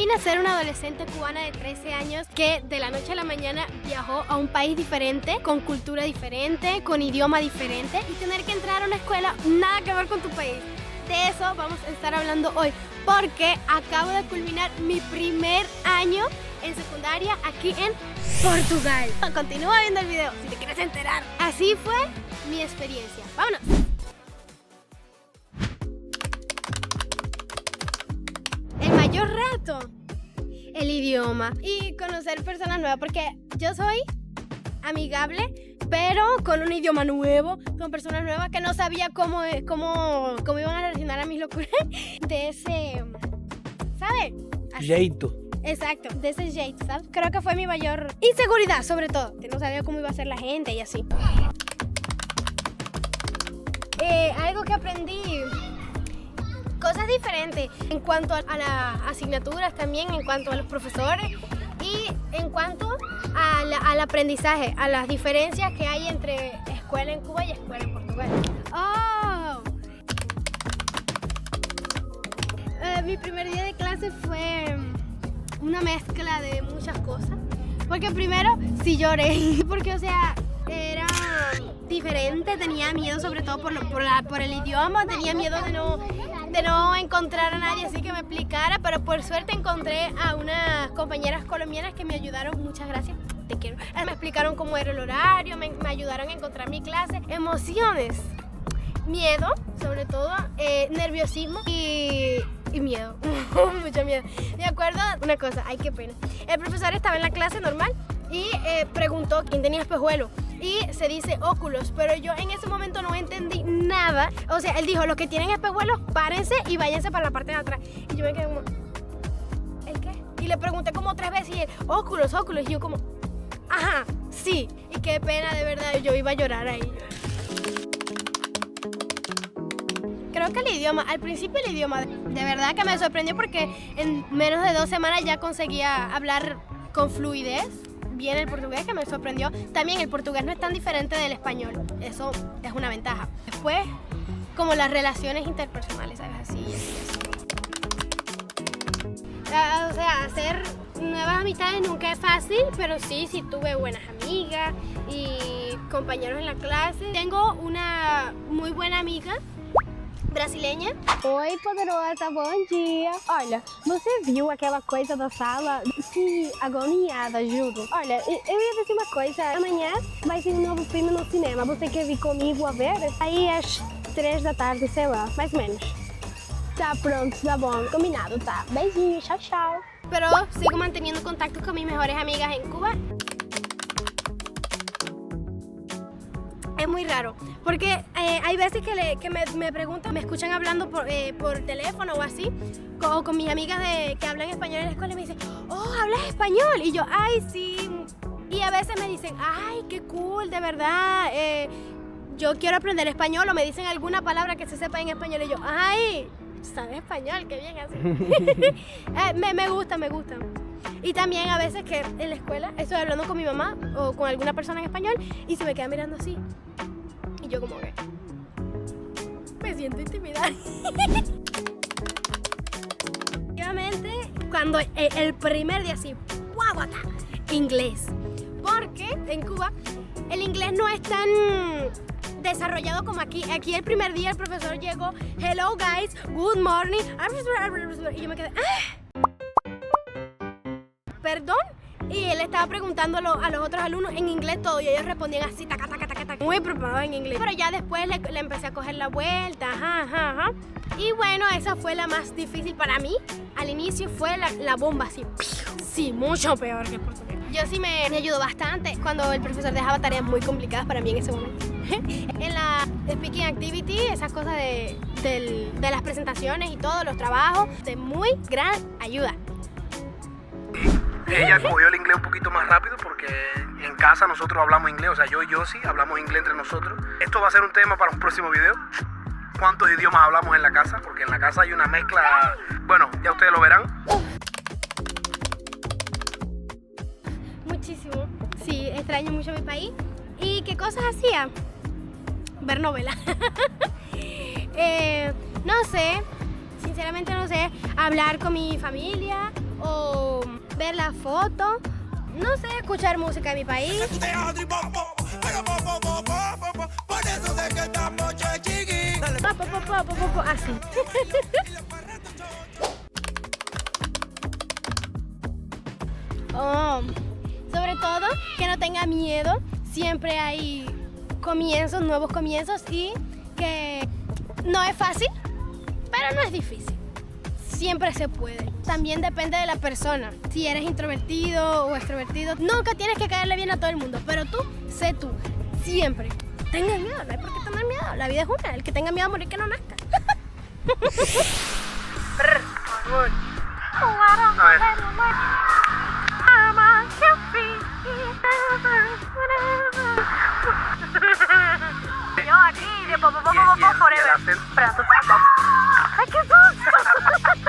imagina ser una adolescente cubana de 13 años que de la noche a la mañana viajó a un país diferente, con cultura diferente, con idioma diferente y tener que entrar a una escuela nada que ver con tu país? De eso vamos a estar hablando hoy, porque acabo de culminar mi primer año en secundaria aquí en Portugal. Continúa viendo el video si te quieres enterar. Así fue mi experiencia. ¡Vámonos! El mayor reto, el idioma y conocer personas nuevas, porque yo soy amigable, pero con un idioma nuevo, con personas nuevas que no sabía cómo iban a reaccionar a mis locuras de ese, ¿sabes? Jeito. Exacto, de ese jeito, ¿sabes? Creo que fue mi mayor inseguridad, sobre todo, que no sabía cómo iba a ser la gente y así. Algo que aprendí, cosas diferentes en cuanto a las asignaturas también, en cuanto a los profesores y en cuanto al aprendizaje, a las diferencias que hay entre escuela en Cuba y escuela en Portugal. ¡Oh! Mi primer día de clase fue una mezcla de muchas cosas, porque primero sí lloré, porque o sea, era diferente, tenía miedo sobre todo por el idioma, tenía miedo de no encontrar a nadie así que me explicara, pero por suerte encontré a unas compañeras colombianas que me ayudaron, muchas gracias, te quiero. Me explicaron cómo era el horario, me ayudaron a encontrar mi clase. Emociones, miedo, sobre todo, nerviosismo y miedo, mucho miedo. Me acuerdo una cosa, ay qué pena, el profesor estaba en la clase normal y preguntó quién tenía espejuelo. Y se dice óculos, pero yo en ese momento no entendí nada. O sea, él dijo, los que tienen espejuelos, párense y váyanse para la parte de atrás. Y yo me quedé como, ¿el qué? Y le pregunté como 3 veces y él, óculos. Y yo como, ajá, sí. Y qué pena, de verdad, yo iba a llorar ahí. Creo que el idioma, al principio el idioma, de verdad que me sorprendió porque en menos de 2 semanas ya conseguía hablar con fluidez bien el portugués, que me sorprendió. También el portugués no es tan diferente del español, eso es una ventaja. Después, como las relaciones interpersonales, ¿sabes? Así. O sea, hacer nuevas amistades nunca es fácil, pero sí tuve buenas amigas y compañeros en la clase. Tengo una muy buena amiga brasileña. Oi, poderosa, bom dia. Olha, você viu aquela coisa da sala? Que agoniada, juro. Olha, eu ia dizer uma coisa. Amanhã vai ter um novo filme no cinema. Você quer vir comigo a ver? Aí às 3 da tarde, sei lá, mais ou menos. Tá pronto, tá bom. Combinado, tá. Beijinho, tchau, tchau. Pero sigo manteniendo contacto con mis mejores amigas en Cuba. Es muy raro, porque hay veces que me preguntan, me escuchan hablando por teléfono o así, o con mis amigas que hablan español en la escuela y me dicen, oh, ¿hablas español? Y yo, ay, sí. Y a veces me dicen, ay, qué cool, de verdad, yo quiero aprender español, o me dicen alguna palabra que se sepa en español y yo, ay, ¿sabes español? Qué bien así. Me gusta. Y también a veces que en la escuela estoy hablando con mi mamá o con alguna persona en español y se me queda mirando así. Y yo como que me siento intimidada. Obviamente, cuando el primer día así, ¡guau! Inglés. Porque en Cuba el inglés no es tan desarrollado como aquí. Aquí el primer día el profesor llegó, hello guys, good morning. Y yo me quedé, ¿perdón? Y él estaba preguntando a los otros alumnos en inglés todo y ellos respondían así, taca, muy preparados en inglés. Pero ya después le empecé a coger la vuelta, ajá. Y bueno, esa fue la más difícil para mí. Al inicio fue la bomba así, sí, mucho peor que el portugués. Yo sí me ayudó bastante cuando el profesor dejaba tareas muy complicadas para mí en ese momento. En la speaking activity, esas cosas de las presentaciones y todos los trabajos, de muy gran ayuda. Ella cogió el inglés un poquito más rápido porque en casa nosotros hablamos inglés, o sea, yo y Josie hablamos inglés entre nosotros. Esto va a ser un tema para un próximo video. ¿Cuántos idiomas hablamos en la casa? Porque en la casa hay una mezcla, bueno, ya ustedes lo verán. Muchísimo. Sí, extraño mucho mi país. ¿Y qué cosas hacía? Ver novelas. No sé, sinceramente no sé, hablar con mi familia o ver la foto, no sé, escuchar música de mi país. Así. Sobre todo que no tenga miedo, siempre hay comienzos, nuevos comienzos y que no es fácil, pero no es difícil. Siempre se puede. También depende de la persona. Si eres introvertido o extrovertido, nunca tienes que caerle bien a todo el mundo, pero tú, sé tú, siempre. Tengas miedo, no hay por qué tener miedo. La vida es una, el que tenga miedo a morir que no nazca. A ver. Yo aquí de forever. Pero tú sabes. ¡Ay, qué susto!